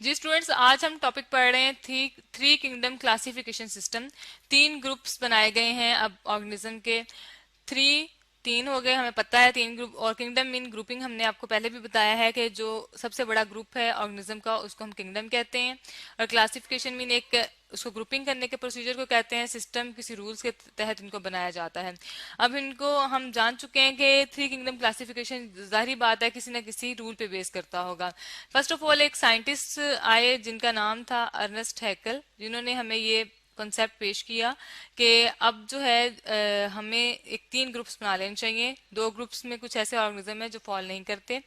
जी students, आज हम topic पढ़ रहे हैं थ्री किंगडम क्लासिफिकेशन सिस्टम। तीन ग्रुप्स बनाए गए हैं अब ऑर्गेनिज्म के। थ्री तीन हो गए, हमें पता है तीन ग्रुप। और किंगडम मीन ग्रुपिंग, हमने आपको पहले भी बताया है कि जो सबसे बड़ा ग्रुप है ऑर्गेनिज्म का उसको हम किंगडम कहते हैं। और क्लासिफिकेशन मीन एक उसको ग्रुपिंग करने के प्रोसीजर को कहते हैं। सिस्टम किसी रूल्स के तहत इनको बनाया जाता है। अब इनको हम जान चुके हैं कि थ्री किंगडम क्लासिफिकेशन जाहिर बात है किसी न किसी रूल पे बेस करता होगा। फर्स्ट ऑफ ऑल एक साइंटिस्ट आए जिनका नाम था अर्नेस्ट हैकल, जिन्होंने हमें ये कॉन्सेप्ट पेश किया कि अब जो है हमें एक तीन ग्रुप्स बना लेने चाहिए। दो ग्रुप्स में कुछ ऐसे ऑर्गेनिज्म है जो फॉल नहीं करते।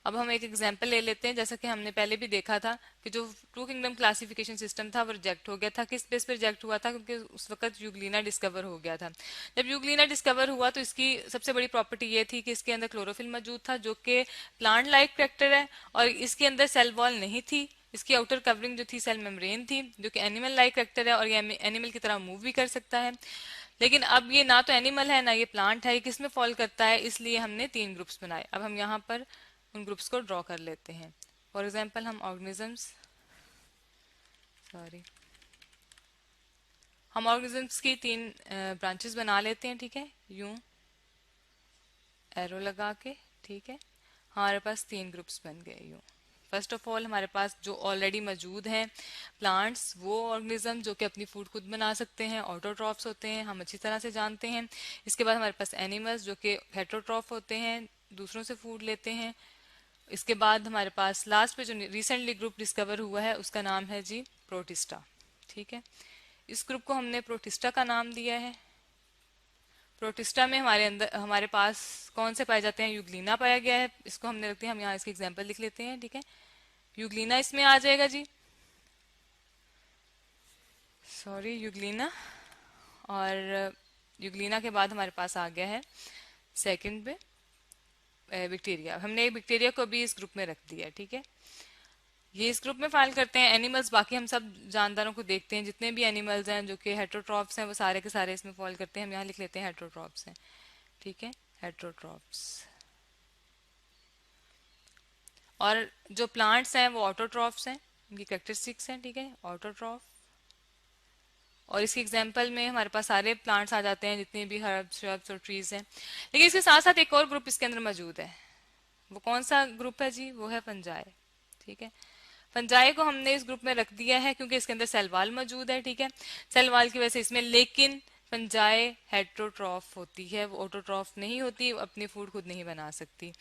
अब हम एक एग्जांपल ले लेते हैं। जैसा कि हमने पहले भी देखा था कि जो टू किंगडम क्लासिफिकेशन सिस्टम था वो रिजेक्ट हो गया था। किस बेस पर रिजेक्ट हुआ था? क्योंकि उस वक्त यूग्लिना डिस्कवर हो गया था। जब यूग्लिना डिस्कवर हुआ तो इसकी सबसे बड़ी प्रॉपर्टी ये थी कि इसके अंदर क्लोरोफिल मौजूद था जो कि प्लांट लाइक कैरेक्टर है, और इसके अंदर सेल वॉल नहीं थी। इसकी आउटर कवरिंग जो थी सेल मेम्ब्रेन थी, जो कि एनिमल लाइक कैरेक्टर है और ये एनिमल की तरह मूव भी कर सकता है। लेकिन अब ये ना तो एनिमल है ना ये प्लांट है, ये किस में फॉल करता है? इसलिए हमने तीन ग्रुप्स बनाए। अब हम यहाँ पर उन ग्रुप्स को ड्रॉ कर लेते हैं। फॉर एग्जाम्पल हम ऑर्गेनिजम्स सॉरी हम ऑर्गेनिजम्स की तीन ब्रांचेस बना लेते हैं। ठीक है, यूं एरो लगा के। ठीक है, हमारे पास तीन ग्रुप्स बन गए यूं। फर्स्ट ऑफ ऑल हमारे पास जो ऑलरेडी मौजूद हैं प्लांट्स, वो ऑर्गेनिज्म जो कि अपनी फूड खुद बना सकते हैं, ऑटोट्रॉफ्स होते हैं, हम अच्छी तरह से जानते हैं। इसके बाद हमारे पास एनिमल्स जो कि हेटरोट्रॉफ होते हैं, दूसरों से फूड लेते हैं। इसके बाद हमारे पास लास्ट पे जो रिसेंटली ग्रुप डिस्कवर हुआ है उसका नाम है जी प्रोटिस्टा। ठीक है, इस ग्रुप को हमने प्रोटिस्टा का नाम दिया है। प्रोटिस्टा में हमारे पास कौन से पाए जाते हैं? यूग्लिना पाया गया है। इसको हमने रखते हैं, हम यहाँ इसके एग्जांपल लिख लेते हैं। ठीक है, यूग्लिना इसमें आ जाएगा जी, सॉरी यूग्लिना। और यूग्लिना के बाद हमारे पास आ गया है सेकंड पे बैक्टीरिया। हमने बैक्टीरिया को भी इस ग्रुप में रख दिया। ठीक है, ये इस ग्रुप में फाइल करते हैं। एनिमल्स, बाकी हम सब जानदारों को देखते हैं, जितने भी एनिमल्स हैं जो कि हेटरोट्रॉप्स हैं वो सारे के सारे इसमें फॉल करते हैं। हम यहाँ लिख लेते हैं हेटरोट्रॉप्स हैं। ठीक है, हेटरोट्रॉप्स। और जो प्लांट्स हैं वो ऑटोट्रॉफ्स हैं, इनकी कैरेक्टरिस्टिक्स हैं। ठीक है, ऑटोट्रॉफ। और इसके एग्जांपल में हमारे पास सारे प्लांट्स आ जाते हैं, जितने भी हर्ब्स श्रब्स और ट्रीज हैं। लेकिन इसके साथ साथ एक और ग्रुप इसके अंदर मौजूद है। वो कौन सा ग्रुप है जी? वो है फंजाई। ठीक है, फंजाई को हमने इस ग्रुप में रख दिया है क्योंकि इसके अंदर सेल वाल मौजूद है। ठीक है, सेल वाल की वजह से इसमें, लेकिन फंजाई हेटरोट्रॉफ होती है, वो ऑटोट्रॉफ नहीं होती, वो अपनी फूड खुद नहीं बना सकती।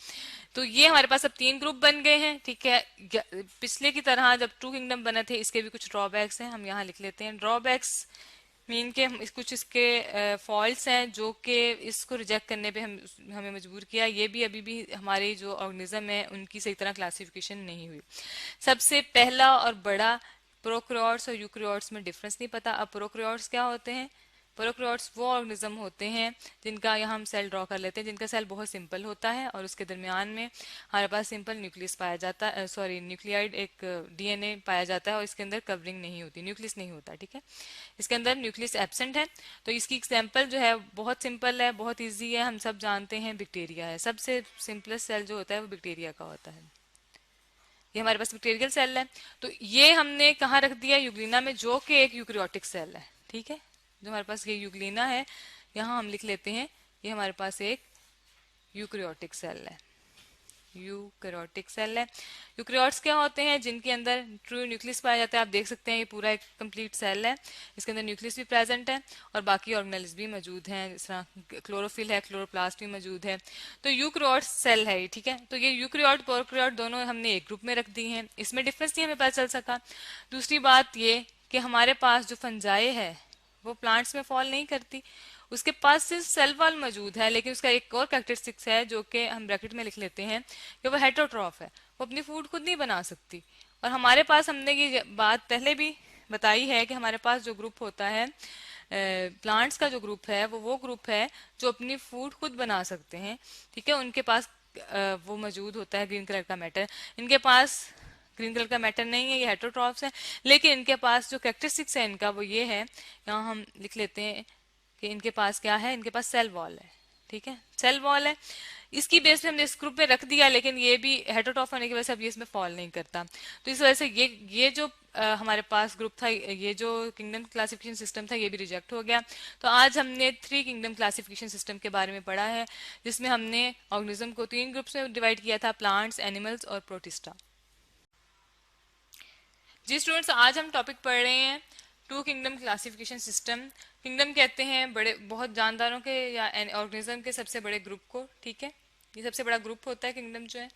तो ये हमारे पास अब तीन ग्रुप बन गए हैं। ठीक है, पिछले की तरह जब टू किंगडम बने थे इसके भी कुछ ड्रॉबैक्स हैं, हम यहाँ लिख लेते हैं। ड्रॉबैक्स मीन के कुछ इसके फॉल्ट्स हैं जो कि इसको रिजेक्ट करने पे हमें मजबूर किया। ये भी अभी भी हमारे जो ऑर्गेनिज्म है उनकी सही तरह क्लासिफिकेशन नहीं हुई। सबसे पहला और बड़ा, प्रोकैरियोट्स और यूकैरियोट्स में डिफरेंस नहीं पता। अब प्रोकैरियोट्स क्या होते हैं? प्रोकैरियोट्स वो ऑर्गेनिज्म होते हैं जिनका, यहाँ हम सेल ड्रॉ कर लेते हैं, जिनका सेल बहुत सिंपल होता है और उसके दरमियान में हमारे पास सिंपल न्यूक्लियस पाया जाता है, सॉरी न्यूक्लियाइड, एक डीएनए पाया जाता है और इसके अंदर कवरिंग नहीं होती, न्यूक्लियस नहीं होता। ठीक है, इसके अंदर न्यूक्लियस एब्सेंट है। तो इसकी एग्जांपल जो है बहुत सिंपल है, बहुत इजी है, हम सब जानते हैं, बैक्टीरिया है। सबसे सिंपलेस्ट सेल जो होता है वो बैक्टीरिया का होता है। ये हमारे पास बैक्टीरियल सेल है। तो ये हमने कहाँ रख दिया? यूग्लिना में, जो कि एक यूकैरियोटिक सेल है। ठीक है, जो हमारे पास ये यूग्लिना है, यहाँ हम लिख लेते हैं ये हमारे पास एक यूकैरियोटिक सेल है। यूकैरियोटिक सेल है। यूकैरियोट्स क्या होते हैं? जिनके अंदर ट्रू न्यूक्लियस पाया जाता है। आप देख सकते हैं ये पूरा एक कंप्लीट सेल है, इसके अंदर न्यूक्लियस भी प्रेजेंट है और बाकी ऑर्गेनेल्स भी मौजूद हैं, जिस तरह क्लोरोफिल है, क्लोरोप्लास्ट भी मौजूद है। तो यूकैरियोट सेल है ये। ठीक है, तो ये यूकैरियोट प्रोकैरियोट दोनों हमने एक ग्रुप में रख दी हैं, इसमें डिफरेंस नहीं हमें पता चल सका। दूसरी बात ये कि हमारे पास जो फंजाई है वो प्लांट्स में फॉल नहीं करती, उसके पास सिर्फ सेल वॉल मौजूद है, लेकिन उसका एक और कैरेक्टरिस्टिक्स है जो कि हम ब्रैकेट में लिख लेते हैं कि वो हेटरोट्रॉफ है, वो अपनी फूड खुद नहीं बना सकती। और हमारे पास, हमने ये बात पहले भी बताई है कि हमारे पास जो ग्रुप होता है प्लांट्स का, जो ग्रुप है वो ग्रुप है जो अपनी फूड खुद बना सकते हैं। ठीक है, उनके पास वो मौजूद होता है ग्रीन कलर का मैटर। इनके पास ग्रीन कलर का मैटर नहीं है, ये हेटरोट्रॉफ्स है, लेकिन इनके पास जो कैरेक्टरिस्टिक्स है इनका वो ये है, यहाँ हम लिख लेते हैं कि इनके पास क्या है? इनके पास सेल वॉल है। ठीक है, सेल वॉल है। इसकी बेस पे हमने इस ग्रुप में रख दिया, लेकिन ये भी हेटेरोट्रॉफ होने की वजह से अब ये इसमें फॉल नहीं करता। तो इस वजह से ये जो हमारे पास ग्रुप था, ये जो किंगडम क्लासिफिकेशन सिस्टम था, ये भी रिजेक्ट हो गया। तो आज हमने 3 किंगडम क्लासिफिकेशन सिस्टम के बारे में पढ़ा है, जिसमें हमने ऑर्गेनिज्म को 3 ग्रुप्स में डिवाइड किया था, प्लांट्स, एनिमल्स और प्रोटिस्टा। जी स्टूडेंट्स, आज हम टॉपिक पढ़ रहे हैं 2 किंगडम क्लासिफिकेशन सिस्टम। किंगडम कहते हैं बड़े बहुत जानदारों के या ऑर्गेनिज्म के सबसे बड़े ग्रुप को, ठीक है। ये सबसे बड़ा ग्रुप होता है किंगडम जो है।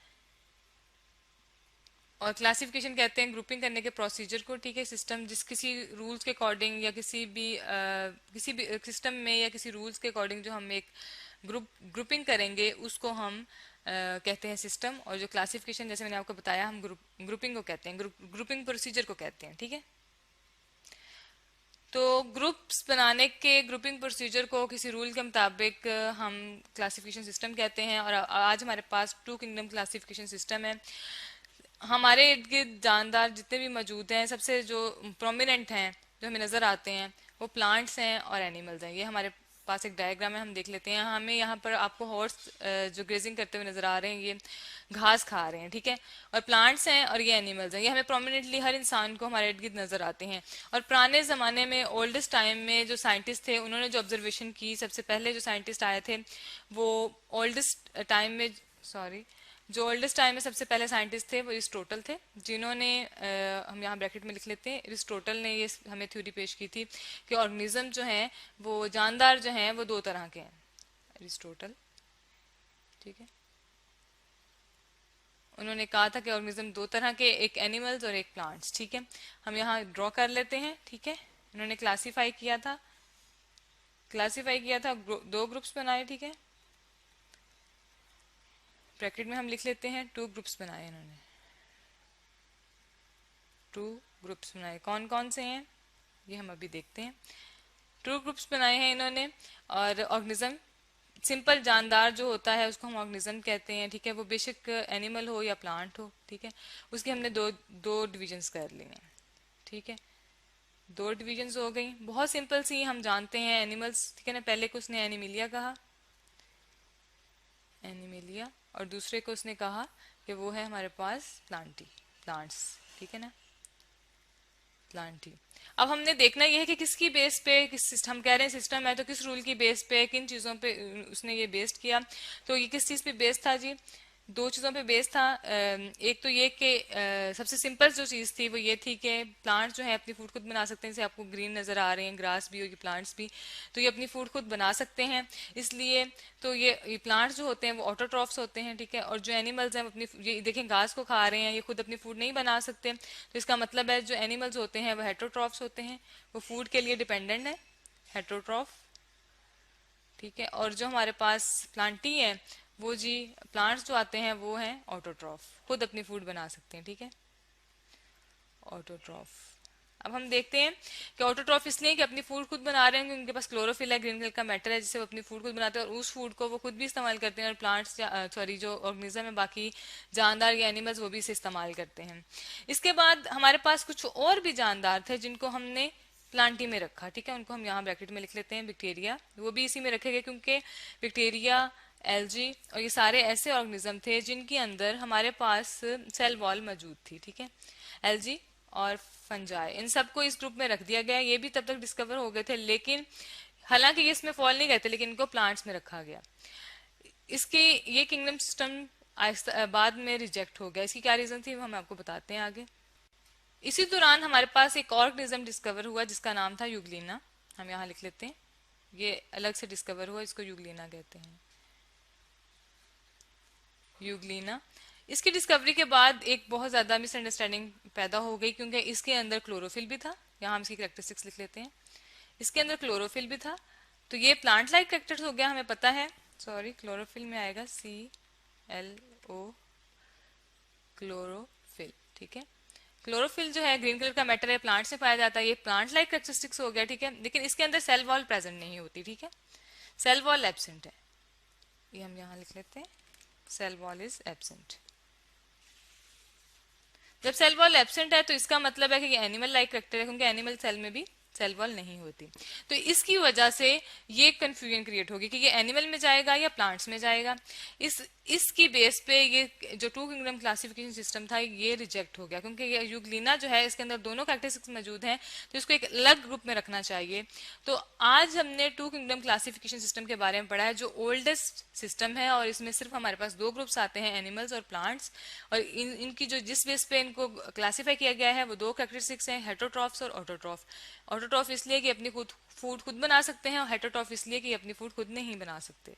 और क्लासिफिकेशन कहते हैं ग्रुपिंग करने के प्रोसीजर को, ठीक है। सिस्टम जिस किसी रूल्स के अकॉर्डिंग या किसी भी सिस्टम में या किसी रूल्स के अकॉर्डिंग जो हम एक ग्रुपिंग करेंगे उसको हम कहते हैं सिस्टम। और जो क्लासिफिकेशन जैसे मैंने आपको बताया हम ग्रुपिंग को कहते हैं, ग्रुपिंग प्रोसीजर को कहते हैं, ठीक है। तो ग्रुप्स बनाने के ग्रुपिंग प्रोसीजर को किसी रूल के मुताबिक हम क्लासिफिकेशन सिस्टम कहते हैं। और आज हमारे पास 2 किंगडम क्लासिफिकेशन सिस्टम है। हमारे इर्द गिर्द जानदार जितने भी मौजूद हैं, सबसे जो प्रोमिनेंट हैं, जो हमें नजर आते हैं, वो प्लांट्स हैं और एनिमल्स हैं। ये हमारे पास एक डायग्राम है, हम देख लेते हैं। हमें यहाँ पर आपको हॉर्स जो ग्रेजिंग करते हुए नजर आ रहे हैं, ये घास खा रहे हैं, ठीक है। और प्लांट्स हैं और ये एनिमल्स हैं। ये हमें प्रोमिनेंटली हर इंसान को हमारे इर्द गिर्द नजर आते हैं। और पुराने जमाने में, ओल्डेस्ट टाइम में जो साइंटिस्ट थे, उन्होंने जो ऑब्जर्वेशन की, सबसे पहले जो साइंटिस्ट आए थे वो ओल्डेस्ट टाइम में सॉरी जो ओल्डेस्ट टाइम में सबसे पहले साइंटिस्ट थे वो एरिस्टोटल थे, जिन्होंने हम यहाँ ब्रैकेट में लिख लेते हैं, एरिस्टोटल ने ये हमें थ्योरी पेश की थी कि ऑर्गेनिज्म जो हैं वो जानदार जो हैं वो 2 तरह के हैं। एरिस्टोटल, ठीक है। उन्होंने कहा था कि ऑर्गेनिज्म 2 तरह के, एक एनिमल्स और एक प्लांट्स, ठीक है। हम यहाँ ड्रॉ कर लेते हैं, ठीक है। उन्होंने क्लासीफाई किया था 2 ग्रुप्स बनाए, ठीक है। ब्रैकेट में हम लिख लेते हैं 2 ग्रुप्स बनाए इन्होंने। 2 ग्रुप्स बनाए, कौन कौन से हैं ये हम अभी देखते हैं। 2 ग्रुप्स बनाए हैं इन्होंने। और ऑर्गेनिज्म, सिंपल जानदार जो होता है उसको हम ऑर्गेनिज्म कहते हैं, ठीक है। वो बेशक एनिमल हो या प्लांट हो, ठीक है। उसके हमने दो दो डिविजन्स कर लिए हैं, ठीक है। 2 डिविजन्स हो गई, बहुत सिंपल सी, हम जानते हैं एनिमल्स, ठीक है ना। पहले को उसने एनिमिलिया कहा, एनिमिलिया। और दूसरे को उसने कहा कि वो है हमारे पास प्लांट्स, ठीक है ना, प्लांटी। अब हमने देखना यह है कि किसकी बेस पे हम कह रहे हैं सिस्टम है, तो किस रूल की बेस पे, किन चीजों पे उसने ये बेस्ड किया। तो ये किस चीज पे बेस्ड था जी? 2 चीजों पे बेस्ड था। एक तो ये कि सबसे सिंपल जो चीज थी वो ये थी कि प्लांट्स जो है अपनी फूड खुद बना सकते हैं। जैसे आपको ग्रीन नजर आ रहे हैं, ग्रास भी और ये प्लांट्स भी, तो ये अपनी फूड खुद बना सकते हैं। इसलिए तो ये प्लांट्स जो होते हैं वो ऑटोट्रॉफ्स होते हैं, ठीक है। और जो एनिमल्स हैं वो अपनी, ये देखें घास को खा रहे हैं, ये खुद अपनी फूड नहीं बना सकते। तो इसका मतलब है जो एनिमल्स होते हैं वो हेटरोट्रॉफ्स होते हैं, वो फूड के लिए डिपेंडेंट है, हेटरोट्रॉफ, ठीक है। और जो हमारे पास प्लांटी है वो जी, प्लांट्स जो आते हैं वो हैं ऑटोट्रॉफ, खुद अपनी फूड बना सकते हैं, ठीक है, ऑटोट्रॉफ। अब हम देखते हैं कि ऑटोट्रॉफ इसलिए कि अपनी फूड खुद बना रहे हैं, क्योंकि उनके पास क्लोरोफिल है, ग्रीन कलर का मैटर है, जिससे वो अपनी फूड खुद बनाते हैं और उस फूड को वो खुद भी इस्तेमाल करते हैं। और प्लांट्स सॉरी जो ऑर्गेनिज्म है बाकी जानदार या एनिमल्स वो भी इसे इस्तेमाल करते हैं। इसके बाद हमारे पास कुछ और भी जानदार थे जिनको हमने प्लांटी में रखा, ठीक है। उनको हम यहाँ ब्रैकेट में लिख लेते हैं, बैक्टीरिया। वो भी इसी में रखे गए क्योंकि बैक्टीरिया, एल्जी और ये सारे ऐसे ऑर्गेनिज्म थे जिनके अंदर हमारे पास सेल वॉल मौजूद थी, ठीक है। एल्जी और फंजाई, इन सबको इस ग्रुप में रख दिया गया। ये भी तब तक डिस्कवर हो गए थे, लेकिन हालांकि ये इसमें फॉल नहीं करते, लेकिन इनको प्लांट्स में रखा गया। इसकी ये किंगडम सिस्टम बाद में रिजेक्ट हो गया। इसकी क्या रीजन थी वो हम आपको बताते हैं आगे। इसी दौरान हमारे पास एक ऑर्गेनिज्म डिस्कवर हुआ जिसका नाम था यूग्लिना। हम यहाँ लिख लेते हैं, ये अलग से डिस्कवर हुआ, इसको यूग्लिना कहते हैं, यूग्लिना। इसकी डिस्कवरी के बाद एक बहुत ज्यादा मिसअंडरस्टैंडिंग पैदा हो गई, क्योंकि इसके अंदर क्लोरोफिल भी था। यहाँ हम इसकी कैरेक्टरिस्टिक्स लिख लेते हैं, इसके अंदर क्लोरोफिल भी था। तो ये प्लांट लाइक कैरेक्टर्स हो गया, हमें पता है। सॉरी, क्लोरोफिल में आएगा ClO, क्लोरोफिल, ठीक है। क्लोरोफिल जो है ग्रीन कलर का मैटर है, प्लांट से पाया जाता है, ये प्लांट लाइक कैरेक्टरिस्टिक्स हो गया, ठीक है। लेकिन इसके अंदर सेल वॉल प्रेजेंट नहीं होती, ठीक है, सेल वॉल एब्सेंट है। ये हम यहाँ लिख लेते हैं, सेल वॉल इज एब्सेंट। जब सेल वॉल एब्सेंट है तो इसका मतलब है कि ये एनिमल लाइक कैरेक्टर है, क्योंकि एनिमल सेल में भी सेल वॉल नहीं होती। तो इसकी वजह से ये कंफ्यूजन क्रिएट होगी कि ये एनिमल में जाएगा या प्लांट्स में जाएगा। इस इसकी बेस पे ये जो टू किंगडम क्लासिफिकेशन सिस्टम था ये रिजेक्ट हो गया, क्योंकि ये यूग्लिना जो है इसके अंदर दोनों कैरेक्टरिस्टिक्स मौजूद हैं, तो इसको एक अलग ग्रुप में रखना चाहिए। तो आज हमने टू किंगडम क्लासिफिकेशन सिस्टम के बारे में पढ़ा है, जो ओल्डेस्ट सिस्टम है, और इसमें सिर्फ हमारे पास दो ग्रुप्स आते हैं, एनिमल्स और प्लांट्स। और इनकी जो जिस बेस पे इनको क्लासिफाई किया गया है वो दो कैरेक्टरिस्टिक्स हैं, हेटरोट्रॉफ्स और ऑटोट्रॉफ। ऑटोट्रॉफ इसलिए कि अपनी खुद फूड खुद बना सकते हैं, और हेटरोट्रॉफ इसलिए कि अपनी फूड खुद नहीं बना सकते।